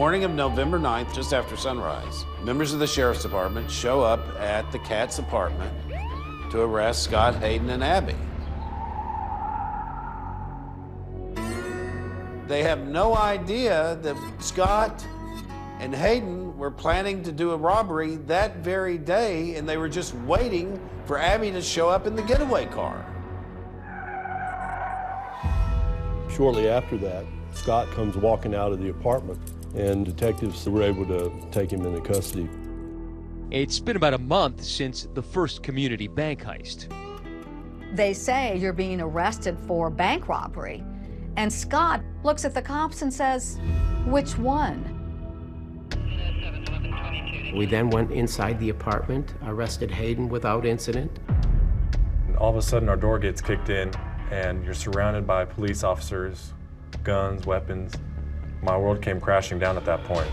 morning of November 9th, just after sunrise, members of the Sheriff's Department show up at the Catt's apartment to arrest Scott, Hayden, and Abby. They have no idea that Scott and Hayden were planning to do a robbery that very day, and they were just waiting for Abby to show up in the getaway car. Shortly after that, Scott comes walking out of the apartment, and detectives were able to take him into custody. It's been about a month since the first community bank heist. They say you're being arrested for bank robbery, and Scott looks at the cops and says, "Which one?" We then went inside the apartment, arrested Hayden without incident. All of a sudden, our door gets kicked in, and you're surrounded by police officers, guns, weapons. My world came crashing down at that point.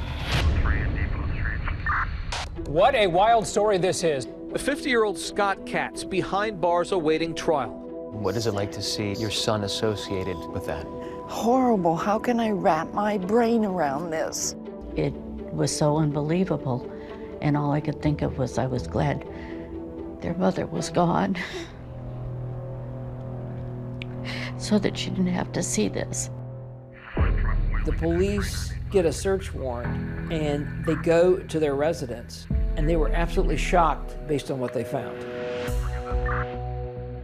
What a wild story this is. The 50-year-old Scott Catt's behind bars awaiting trial. What is it like to see your son associated with that? Horrible. How can I wrap my brain around this? It was so unbelievable, and all I could think of was I was glad their mother was gone so that she didn't have to see this. The police get a search warrant and they go to their residence, and they were absolutely shocked based on what they found.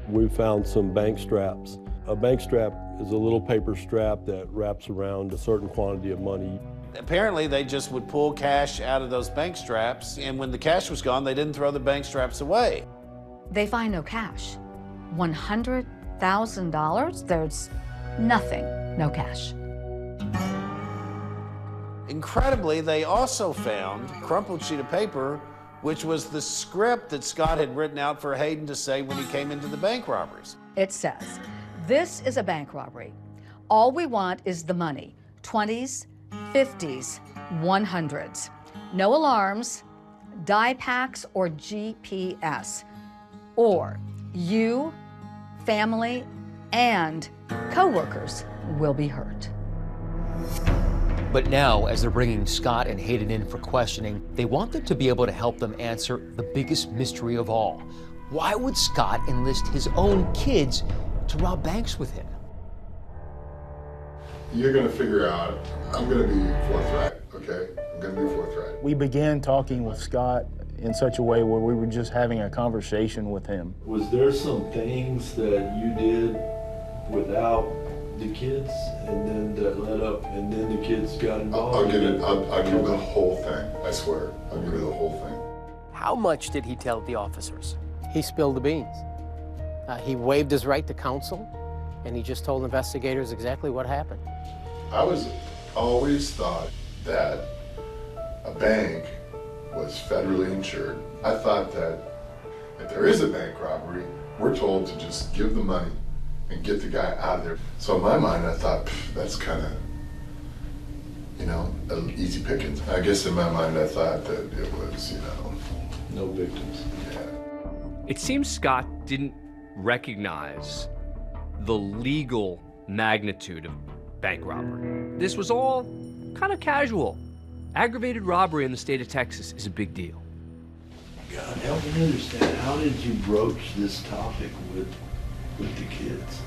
We found some bank straps. A bank strap is a little paper strap that wraps around a certain quantity of money. Apparently, they just would pull cash out of those bank straps, and when the cash was gone, they didn't throw the bank straps away. They find no cash. $100,000? There's nothing, no cash. Incredibly, they also found a crumpled sheet of paper, which was the script that Scott had written out for Hayden to say when he came into the bank robberies. It says, "This is a bank robbery. All we want is the money, 20s, 50s, 100s. No alarms, die packs, or GPS. Or you, family, and co-workers will be hurt." But now, as they're bringing Scott and Hayden in for questioning, they want them to be able to help them answer the biggest mystery of all. Why would Scott enlist his own kids to rob banks with him? You're gonna figure out, I'm gonna be forthright, okay? I'm gonna be forthright. We began talking with Scott in such a way where we were just having a conversation with him. Was there some things that you did without the kids, and then that led up, and then the kids got involved? I'll give you the whole thing, I swear. I'll give you the whole thing. How much did he tell the officers? He spilled the beans. He waived his right to counsel, and he just told investigators exactly what happened. I always thought that a bank was federally insured. I thought that if there is a bank robbery, we're told to just give the money and get the guy out of there. So in my mind, I thought, that's kind of, easy pickings. I guess in my mind, I thought that it was, No victims. Yeah. It seems Scott didn't recognize the legal magnitude of bank robbery. This was all kind of casual. Aggravated robbery in the state of Texas is a big deal. God, help me understand, how did you broach this topic with the kids?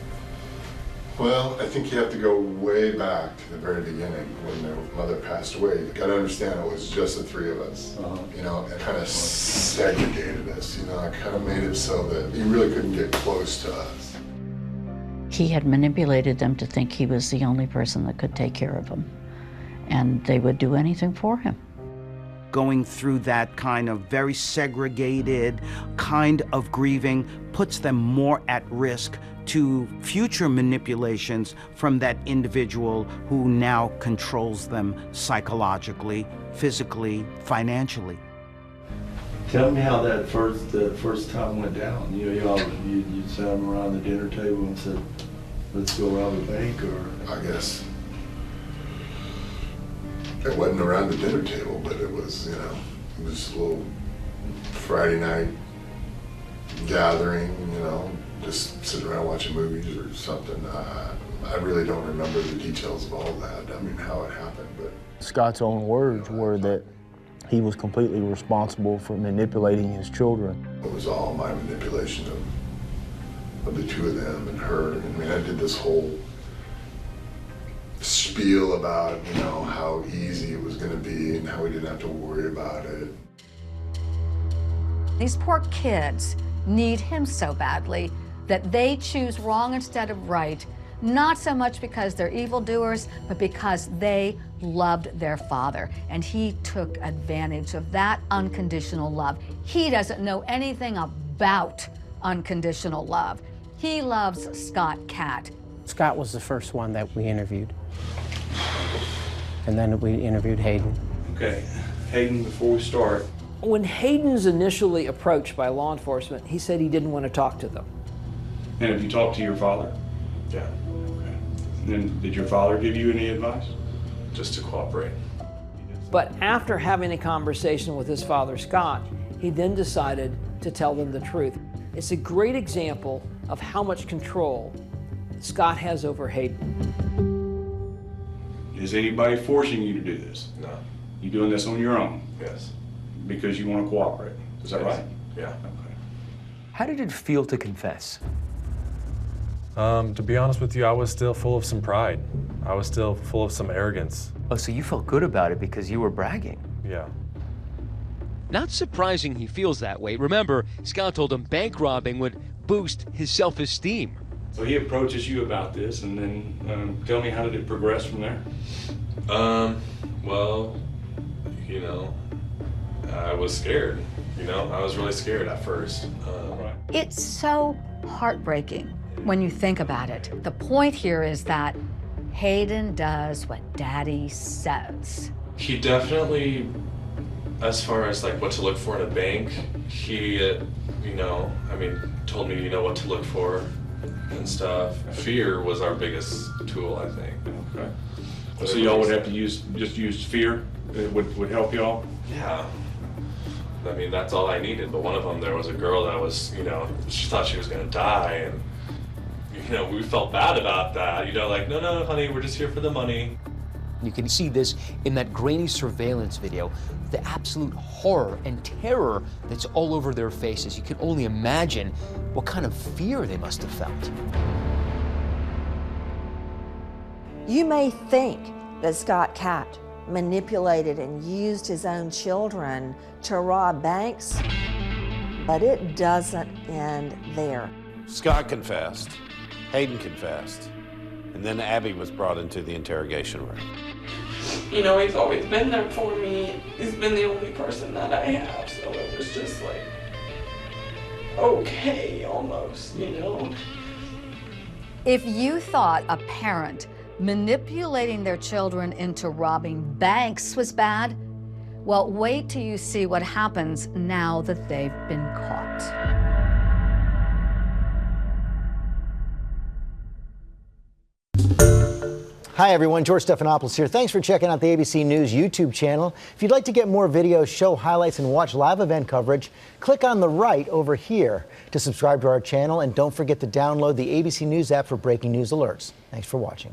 Well, I think you have to go way back to the very beginning when their mother passed away. You gotta understand it was just the three of us. It kind of segregated us, it kind of made it so that you really couldn't get close to us. He had manipulated them to think he was the only person that could take care of them, and they would do anything for him. Going through that kind of very segregated kind of grieving puts them more at risk to future manipulations from that individual who now controls them psychologically, physically, financially. Tell me how that first time went down. You sat them around the dinner table and said, "Let's go rob a bank," or? I guess it wasn't around the dinner table, but it was, it was a little Friday night gathering, just sitting around watching movies or something. I really don't remember the details of all that. I mean, how it happened, but Scott's own words were that he was completely responsible for manipulating his children. It was all my manipulation of the two of them and her. I mean, I did this whole spiel about, you know, how easy it was going to be and how we didn't have to worry about it. These poor kids need him so badly that they choose wrong instead of right, not so much because they're evildoers, but because they loved their father. And he took advantage of that unconditional love. He doesn't know anything about unconditional love. He loves Scott Catt. Scott was the first one that we interviewed. And then we interviewed Hayden. Okay, Hayden, before we start. When Hayden's initially approached by law enforcement, he said he didn't want to talk to them. And have you talked to your father? Yeah. Okay. And then did your father give you any advice? Just to cooperate. But after having a conversation with his father, Scott, he then decided to tell them the truth. It's a great example of how much control Scott has over Hayden. Is anybody forcing you to do this? No. You doing this on your own? Yes. Because you want to cooperate. Is that right? Yeah. Okay. How did it feel to confess? To be honest with you, I was still full of some pride. I was still full of some arrogance. Oh, so you felt good about it because you were bragging? Yeah. Not surprising he feels that way. Remember, Scott told him bank robbing would boost his self-esteem. So he approaches you about this, and then tell me, how did it progress from there? Well, you know, I was scared. You know, I was really scared at first. It's so heartbreaking when you think about it. The point here is that Hayden does what Daddy says. He definitely, as far as like what to look for in a bank, he, you know, I mean, told me, you know, what to look for and stuff. Fear was our biggest tool, I think. Okay. So y'all would have to just use fear? It would help y'all? Yeah. I mean, that's all I needed. But one of them, there was a girl that was, you know, she thought she was gonna die, and you know, we felt bad about that. You know, like, no, no, honey, we're just here for the money. You can see this in that grainy surveillance video, the absolute horror and terror that's all over their faces. You can only imagine what kind of fear they must have felt. You may think that Scott Catt manipulated and used his own children to rob banks, but it doesn't end there. Scott confessed, Hayden confessed, and then Abby was brought into the interrogation room. You know, he's always been there for me. He's been the only person that I have, so it was just like, okay, almost, you know? If you thought a parent manipulating their children into robbing banks was bad, well, wait till you see what happens now that they've been caught. Hi everyone, George Stephanopoulos here. Thanks for checking out the ABC News YouTube channel. If you'd like to get more videos, show highlights, and watch live event coverage, click on the right over here to subscribe to our channel, and don't forget to download the ABC News app for breaking news alerts. Thanks for watching.